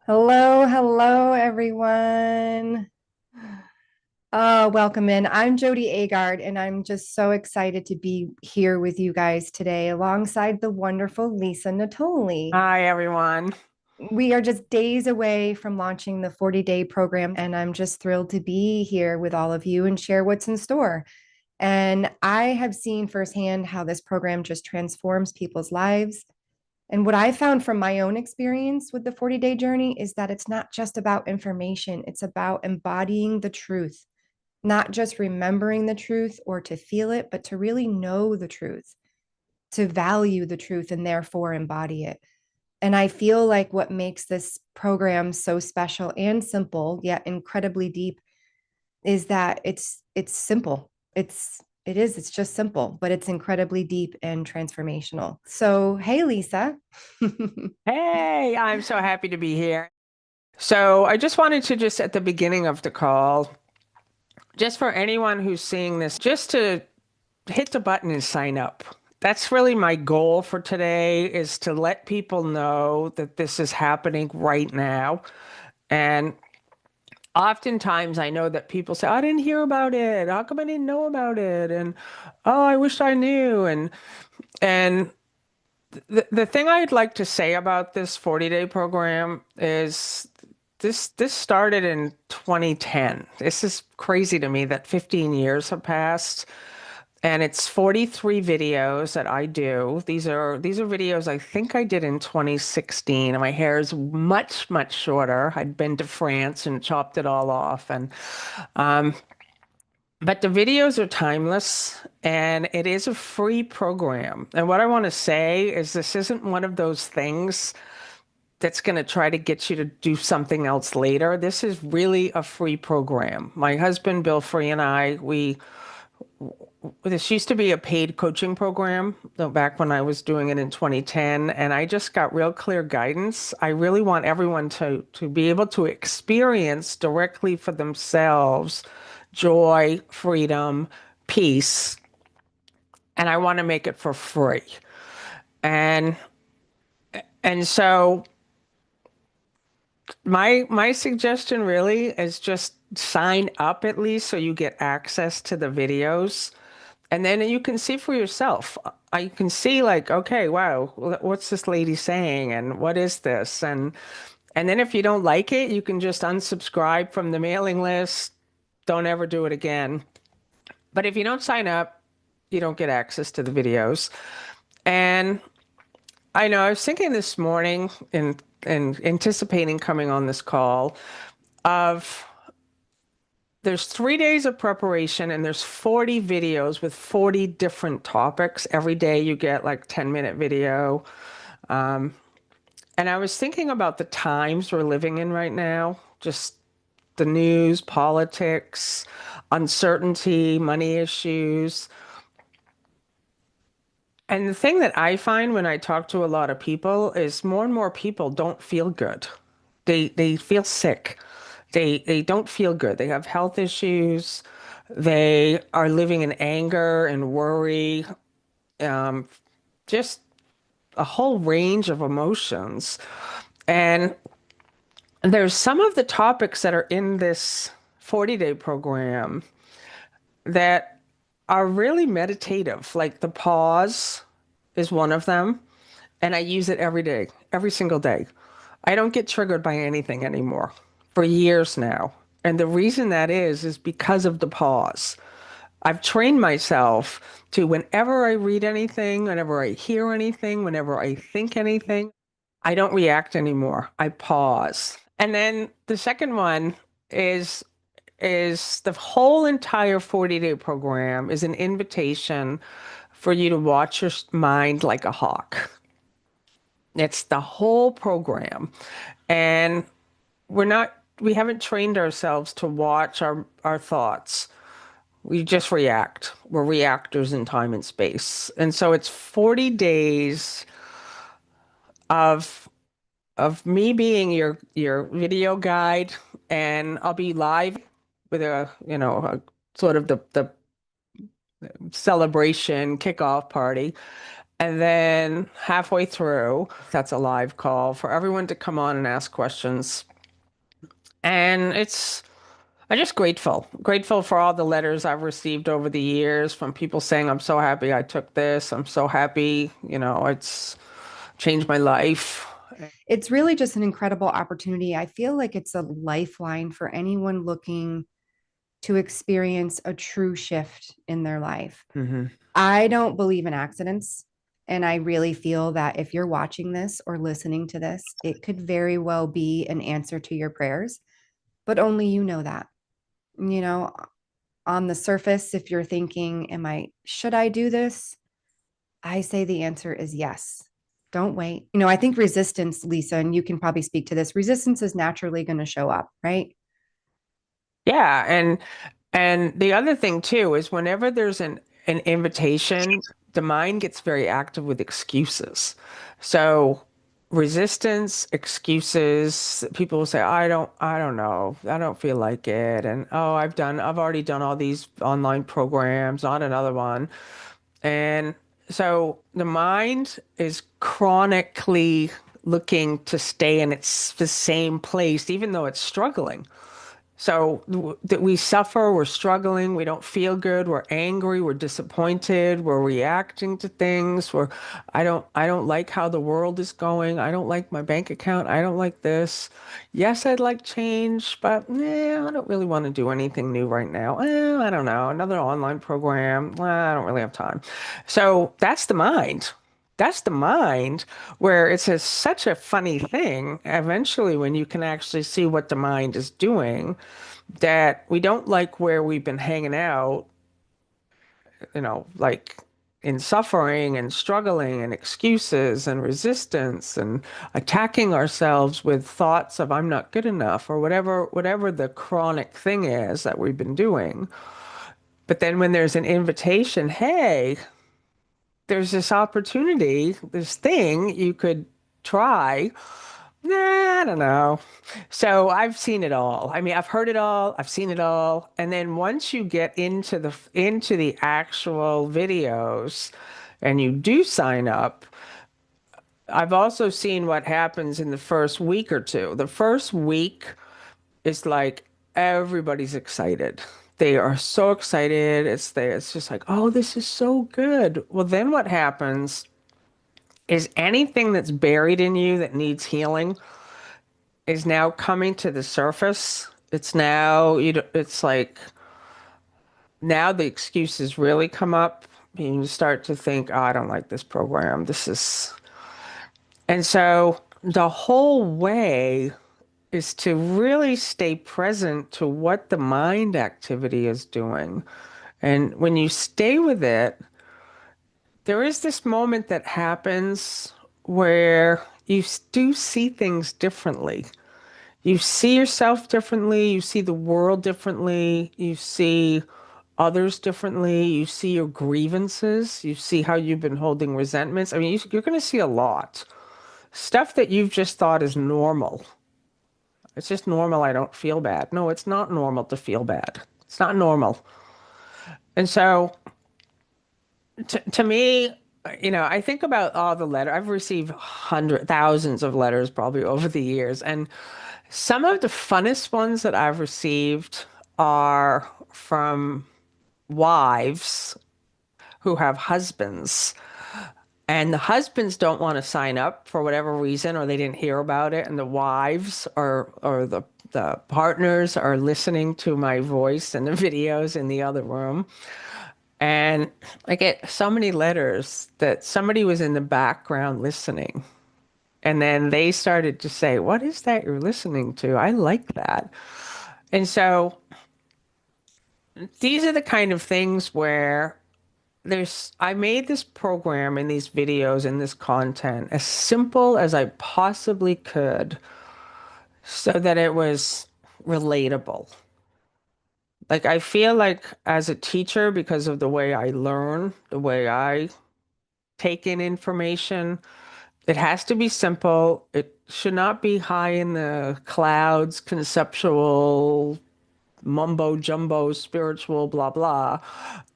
Hello, hello, everyone. Oh, welcome in. I'm Jody Agard, and I'm just so excited to be here with you guys today alongside the wonderful Lisa Natoli. Hi, everyone. We are just days away from launching the 40-day program, and I'm just thrilled to be here with all of you and share what's in store. And I have seen firsthand how this program just transforms people's lives. And what I found from my own experience with the 40-day journey is that it's not just about information, it's about embodying the truth, not just remembering the truth or to feel it, but to really know the truth, to value the truth and therefore embody it. And I feel like what makes this program so special and simple, yet incredibly deep, is that it's simple. It's just simple, but it's incredibly deep and transformational. So, hey Lisa. Hey, I'm so happy to be here. So, I just wanted to at the beginning of the call, just for anyone who's seeing this, just to hit the button and sign up. That's really my goal for today is to let people know that this is happening right now. And oftentimes I know that people say, I didn't hear about it. How come I didn't know about it? And oh, I wish I knew. And the thing I'd like to say about this 40-day program is this started in 2010. This is crazy to me that 15 years have passed. And it's 43 videos that I do. These are videos I think I did in 2016. And my hair is much, much shorter. I'd been to France and chopped it all off. Um, but the videos are timeless and it is a free program. And what I want to say is this isn't one of those things that's going to try to get you to do something else later. This is really a free program. My husband, Bill Free, and I, this used to be a paid coaching program back when I was doing it in 2010, and I just got real clear guidance. I really want everyone to be able to experience directly for themselves joy, freedom, peace, and I want to make it for free. And so my suggestion really is just sign up at least so you get access to the videos. And then you can see for yourself. I can see like, okay, wow, what's this lady saying and what is this? And then if you don't like it, you can just unsubscribe from the mailing list. Don't ever do it again. But if you don't sign up, you don't get access to the videos. And I know I was thinking this morning and anticipating coming on this call of there's 3 days of preparation and there's 40 videos with 40 different topics. Every day you get like 10-minute video. Um, and I was thinking about the times we're living in right now, just the news, politics, uncertainty, money issues. And the thing that I find when I talk to a lot of people is more and more people don't feel good. They feel sick. They don't feel good. They have health issues. They are living in anger and worry, um, just a whole range of emotions. And there's some of the topics that are in this 40-day program that are really meditative, like the pause is one of them. And I use it every day, every single day. I don't get triggered by anything anymore for years now. And the reason that is because of the pause. I've trained myself to whenever I read anything, whenever I hear anything, whenever I think anything, I don't react anymore. I pause. And then the second one is is the whole entire 40-day program is an invitation for you to watch your mind like a hawk. It's the whole program. And we haven't trained ourselves to watch our thoughts. We just react. We're reactors in time and space. And so it's 40 days of me being your video guide, and I'll be live with a sort of the celebration kickoff party. And then halfway through, that's a live call for everyone to come on and ask questions. And I'm just grateful for all the letters I've received over the years from people saying, I'm so happy I took this. I'm so happy, it's changed my life. It's really just an incredible opportunity. I feel like it's a lifeline for anyone looking to experience a true shift in their life. Hmm. I don't believe in accidents. And I really feel that if you're watching this or listening to this, it could very well be an answer to your prayers, but only you know that. You know, on the surface, if you're thinking, should I do this? I say the answer is yes. Don't wait. I think resistance, Lisa, and you can probably speak to this, resistance is naturally going to show up, right? Yeah, and the other thing too is whenever there's an invitation, the mind gets very active with excuses. So resistance, excuses, people will say, I don't know, I don't feel like it. And oh, I've already done all these online programs, not another one. And so the mind is chronically looking to stay in the same place, even though it's struggling. So that we suffer, we're struggling, we don't feel good, we're angry, we're disappointed, we're reacting to things, I don't like how the world is going, I don't like my bank account, I don't like this. Yes, I'd like change, but I don't really want to do anything new right now. I don't know, another online program, I don't really have time. So that's the mind. That's the mind where such a funny thing. Eventually, when you can actually see what the mind is doing, that we don't like where we've been hanging out, like in suffering and struggling and excuses and resistance and attacking ourselves with thoughts of I'm not good enough or whatever the chronic thing is that we've been doing. But then when there's an invitation, hey, there's this opportunity, this thing you could try. Nah, I don't know. So I've seen it all. I mean, I've heard it all, I've seen it all. And then once you get into the actual videos and you do sign up, I've also seen what happens in the first week or two. The first week is like everybody's excited. They are so excited. It's just like, oh, this is so good. Well, then what happens is anything that's buried in you that needs healing is now coming to the surface. It's like now the excuses really come up. You start to think, oh, I don't like this program. And so the whole way is to really stay present to what the mind activity is doing. And when you stay with it, there is this moment that happens where do see things differently. You see yourself differently, you see the world differently, you see others differently, you see your grievances, you see how you've been holding resentments. I mean, you're going to see a lot. Stuff that you've just thought is normal. It's just normal, I don't feel bad. No, it's not normal to feel bad. It's not normal. And so to me, I think about all the letters. I've received thousands of letters probably over the years. And some of the funnest ones that I've received are from wives who have husbands. And the husbands don't want to sign up for whatever reason, or they didn't hear about it. And the wives or the partners are listening to my voice and the videos in the other room. And I get so many letters that somebody was in the background listening. And then they started to say, what is that you're listening to? I like that. And so these are the kind of things where I made this program and these videos and this content as simple as I possibly could so that it was relatable. Like I feel like as a teacher, because of the way I learn, the way I take in information, it has to be simple. It should not be high in the clouds, conceptual, mumbo jumbo, spiritual, blah, blah.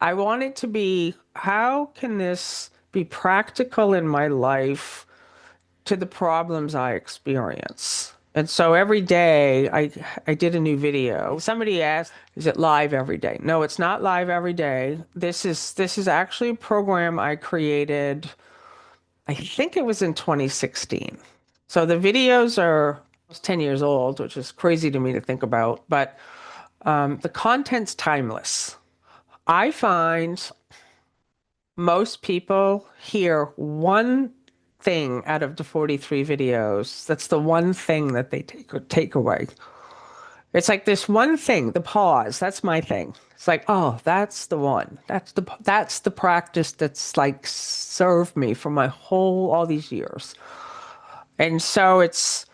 I want it to be how can this be practical in my life to the problems I experience. And so every day I did a new video. Somebody asked, is it live every day? No, it's not live every day. This is actually a program I created, I think it was in 2016. So the videos are almost 10 years old, which is crazy to me to think about, but the content's timeless. I find most people hear one thing out of the 43 videos. That's the one thing that they take away. It's like this one thing, the pause. That's my thing. It's like, oh, that's the one. That's the practice that's like served me for my whole all these years. And so it's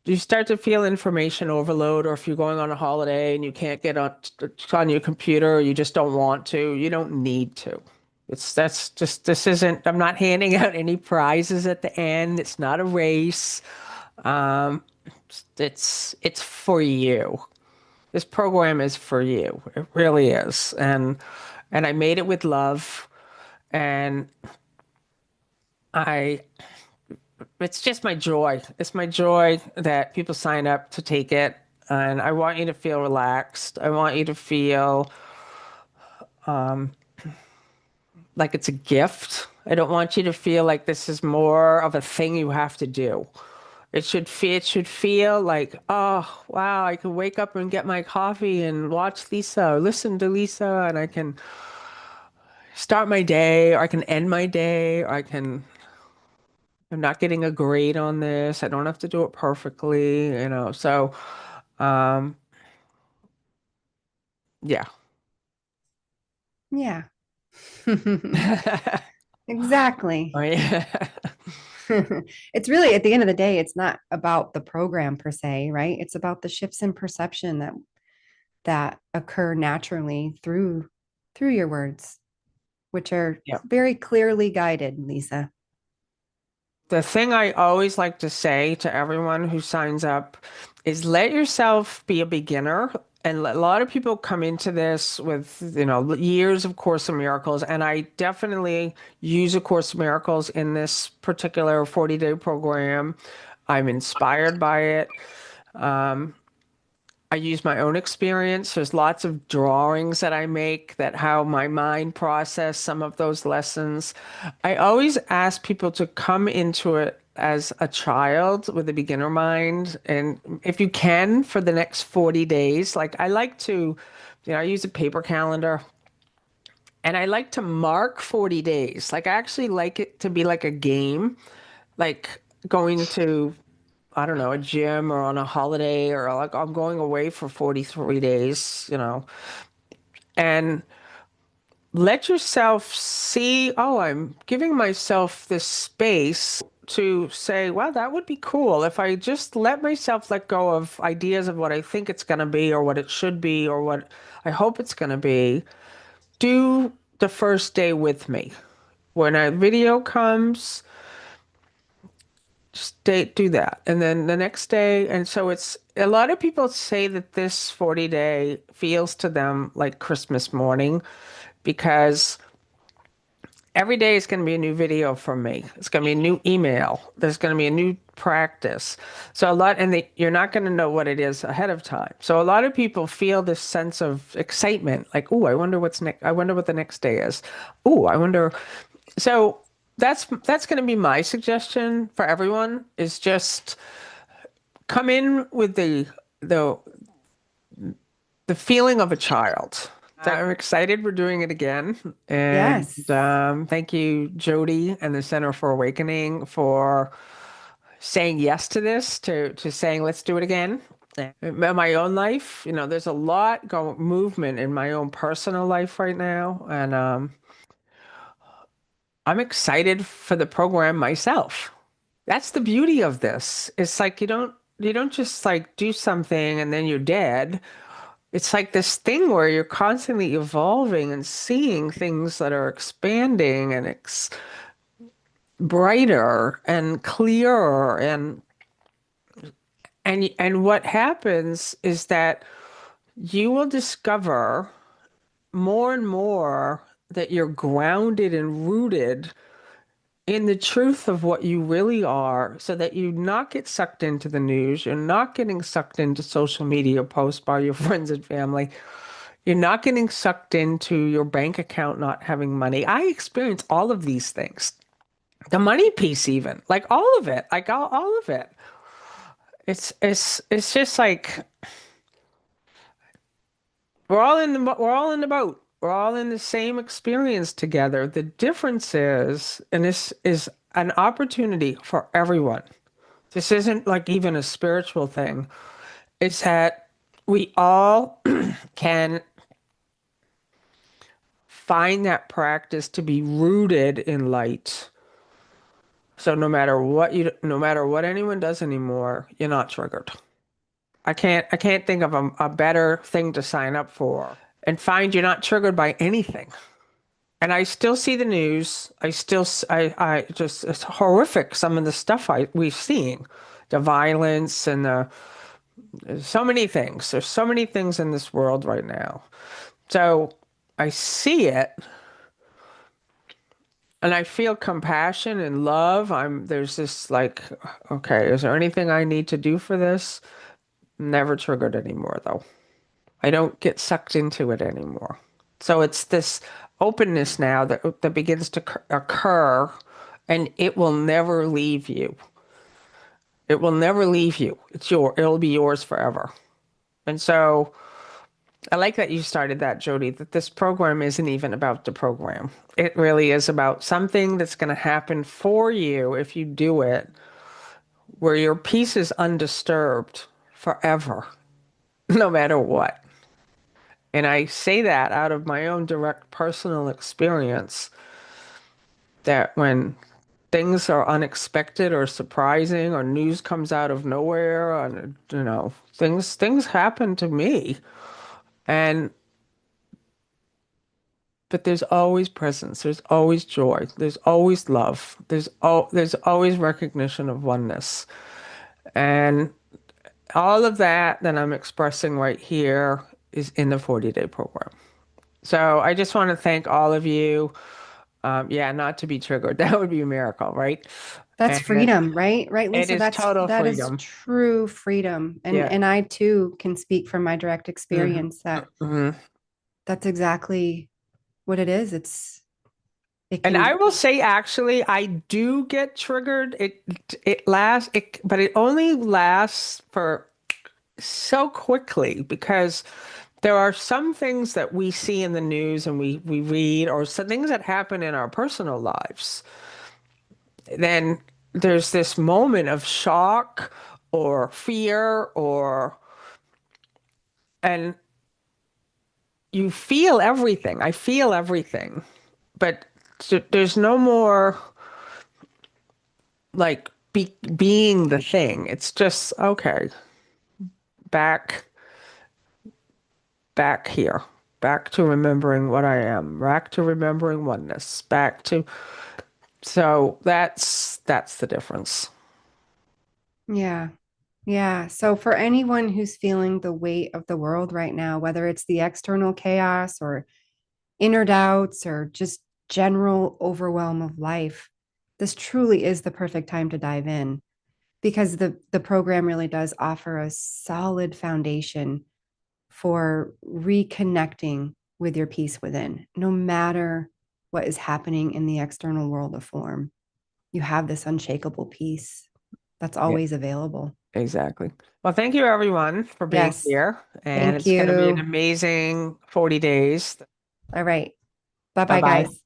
you start to feel information overload, or if you're going on a holiday and you can't get on your computer, or you just don't want to, you don't need to. That's just this isn't. I'm not handing out any prizes at the end. It's not a race. Um, it's for you. This program is for you. It really is, and I made it with love, and I it's just my joy. It's my joy that people sign up to take it. And I want you to feel relaxed. I want you to feel like it's a gift. I don't want you to feel like this is more of a thing you have to do. It should feel like, oh, wow, I can wake up and get my coffee and watch Lisa or listen to Lisa, and I can start my day, or I can end my day, or I'm not getting a grade on this. I don't have to do it perfectly, you know. So, um, yeah. Yeah. Oh, Exactly. yeah. It's really at the end of the day, it's not about the program per se, right? It's about the shifts in perception that occur naturally through your words, which are Yeah. very clearly guided, Lisa. The thing I always like to say to everyone who signs up is let yourself be a beginner. And a lot of people come into this with, years of Course in Miracles. And I definitely use a Course in Miracles in this particular 40-day program. I'm inspired by it. I use my own experience. There's lots of drawings that I make that how my mind process some of those lessons. I always ask people to come into it as a child with a beginner mind. And if you can, for the next 40 days, like I like to, I use a paper calendar and I like to mark 40 days. Like I actually like it to be like a game, like going to I don't know, a gym or on a holiday or like I'm going away for 43 days, and let yourself see, oh, I'm giving myself this space to say, well, that would be cool if I just let myself let go of ideas of what I think it's going to be or what it should be or what I hope it's going to be. Do the first day with me. When a video comes, do that. And then the next day, and so it's a lot of people say that this 40-day feels to them like Christmas morning because every day is going to be a new video from me. It's going to be a new email. There's going to be a new practice. So you're not going to know what it is ahead of time. So a lot of people feel this sense of excitement, like, oh, I wonder what's next. I wonder what the next day is. Oh, I wonder. So that's going to be my suggestion for everyone is just come in with the the feeling of a child. So I'm excited we're doing it again. And Yes. thank you, Jody and the Center for Awakening for saying yes to this, to saying let's do it again. In my own life, there's a lot going movement in my own personal life right now, and I'm excited for the program myself. That's the beauty of this. It's like you don't just like do something and then you're dead. It's like this thing where you're constantly evolving and seeing things that are expanding and brighter and clearer and what happens is that you will discover more and more that you're grounded and rooted in the truth of what you really are so that you not get sucked into the news, you're not getting sucked into social media posts by your friends and family, you're not getting sucked into your bank account not having money. I experience all of these things. The money piece even, like all of it, like all of it. It's just like we're all in the boat. We're all in the same experience together. The difference is, and this is an opportunity for everyone. This isn't like even a spiritual thing. It's that we all can find that practice to be rooted in light. So no matter what anyone does anymore, you're not triggered. I can't think of a better thing to sign up for and find you're not triggered by anything. And I still see the news. I just, it's horrific some of the stuff we've seen, the violence and there's so many things. There's so many things in this world right now. So I see it and I feel compassion and love. There's this like, okay, is there anything I need to do for this? Never triggered anymore though. I don't get sucked into it anymore. So it's this openness now that begins to occur, and it will never leave you. It will never leave you. It'll be yours forever. And so I like that you started that, Jody, that this program isn't even about the program. It really is about something that's going to happen for you if you do it, where your peace is undisturbed forever, no matter what. And I say that out of my own direct personal experience that when things are unexpected or surprising or news comes out of nowhere and things happen to me and but there's always presence, there's always joy, there's always love, there's always recognition of oneness. And all of that I'm expressing right here is in the 40-day program. So I just want to thank all of you. Yeah, not to be triggered. That would be a miracle, right? That's And freedom, right? Right, it Lisa? is total That is freedom. true freedom. And Yeah. and I too can speak from my direct hmm experience that hmm that's exactly what it is. It And I can, will say, actually, I do get triggered. It lasts, but it only lasts for so quickly because there are some things that we see in the news and we read, or some things that happen in our personal lives. Then there's this moment of shock or fear and you feel everything. I feel everything, but there's no more like being the thing. It's just okay, back back here, back to remembering what I am, back to remembering oneness, back to so that's the difference. yeah. Yeah. So for anyone who's feeling the weight of the world right now, whether it's the external chaos or inner doubts or just general overwhelm of life, this truly is the perfect time to dive in because the program really does offer a solid foundation for reconnecting with your peace within, no matter what is happening in the external world of form. You have this unshakable peace that's Yeah, always available. exactly. Well, thank you everyone for being Yes. here, and Thank it's going to be an you. amazing 40 days. All right. Bye Bye bye, bye. guys.